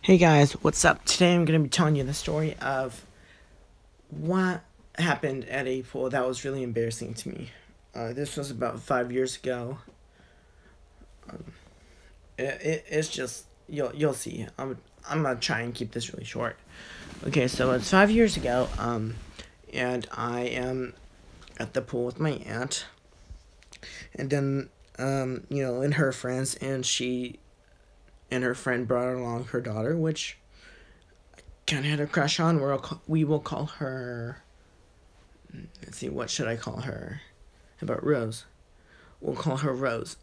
Hey guys, what's up? Today I'm going to be telling you the story of what happened at a pool that was really embarrassing to me. This was about 5 years ago. It's just you'll see. I'm gonna try and keep this really short. Okay, so it's 5 years ago. And I am at the pool with my aunt, and then and her friends, and she and her friend brought along her daughter, which kind of had a crush on. We will call her. Let's see, what should I call her? How about Rose? We'll call her Rose.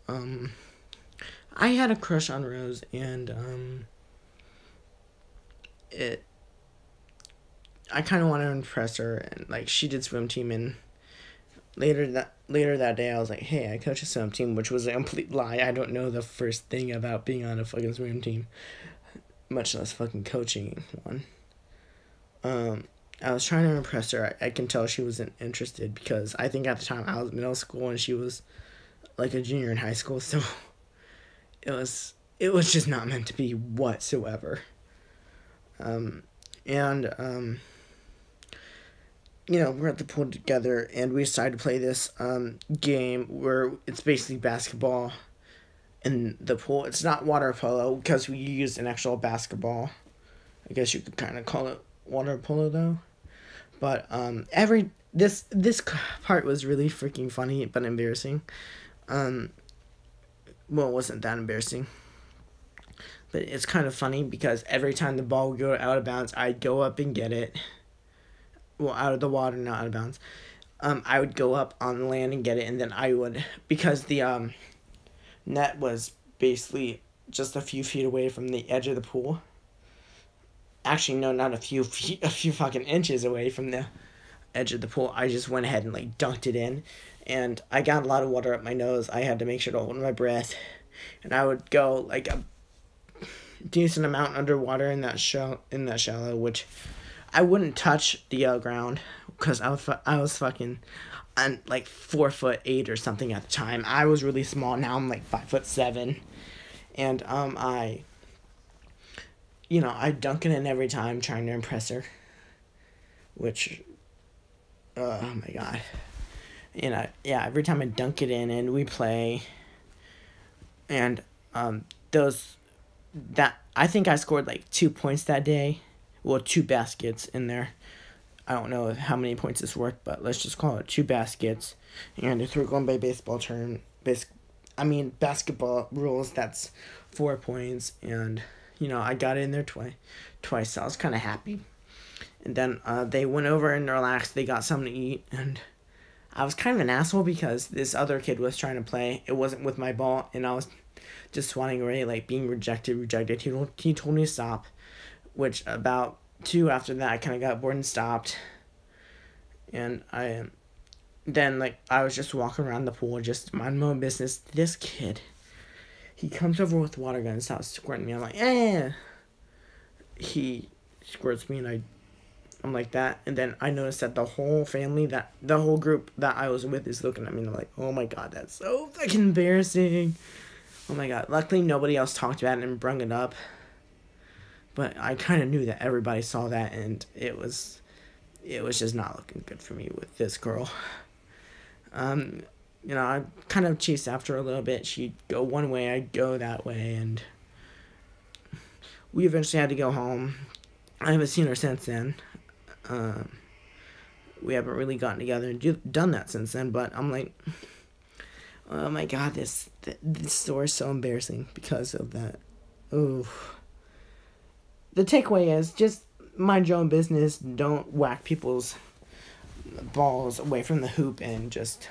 I had a crush on Rose, and it. I kind of wanted to impress her, and like she did swim team, and later that day I was like, hey, I coach a swim team, which was a complete lie. I don't know the first thing about being on a fucking swim team, much less fucking coaching one. I was trying to impress her. I can tell she wasn't interested because I think at the time I was middle school and she was like a junior in high school, so it was just not meant to be whatsoever. We're at the pool together and we decided to play this game where it's basically basketball in the pool. It's not water polo because we used an actual basketball. I guess you could kind of call it water polo though. But this part was really freaking funny but embarrassing. Well, it wasn't that embarrassing, but it's kind of funny because every time the ball would go out of bounds, I'd go up and get it. Well, out of the water, not out of bounds. I would go up on the land and get it, and then I would, because the net was basically just a few feet away from the edge of the pool. Actually, no, not a few feet, a few fucking inches away from the edge of the pool. I just went ahead and like dunked it in, and I got a lot of water up my nose. I had to make sure to hold my breath, and I would go like a decent amount underwater in that shallow, which I wouldn't touch the ground because I was fucking on like 4'8" or something at the time. I was really small. Now I'm like 5'7", and I dunk it in every time trying to impress her, which, oh my god, every time I dunk it in and we play, and I think I scored like 2 points that day, well, 2 baskets in there. I don't know how many points this worked, but let's just call it 2 baskets, and if we're going by basketball rules, that's 4 points, and I got in there twice, so I was kind of happy. And then they went over and relaxed. They got something to eat, and I was kind of an asshole because this other kid was trying to play. It wasn't with my ball, and I was just swatting away, like being rejected. He told me to stop, which about 2 after that, I kind of got bored and stopped. And I was just walking around the pool, just minding my own business. This kid, he comes over with water gun and starts squirting me. I'm like, eh. He squirts me, and I'm like that. And then I noticed that the whole group that I was with is looking at me, and I'm like, oh my god, that's so fucking embarrassing. Oh my god. Luckily, nobody else talked about it and brung it up. But I kind of knew that everybody saw that, and it was just not looking good for me with this girl. I kind of chased after her a little bit. She'd go one way, I'd go that way, and we eventually had to go home. I haven't seen her since then. We haven't really gotten together and done that since then, but I'm like, oh my god, this story is so embarrassing because of that. Ooh. The takeaway is just mind your own business. Don't whack people's balls away from the hoop, and just,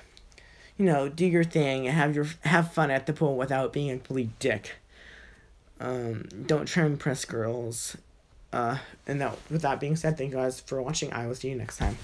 do your thing and have fun at the pool without being a complete dick. Don't try and impress girls. With that being said, thank you guys for watching. I will see you next time.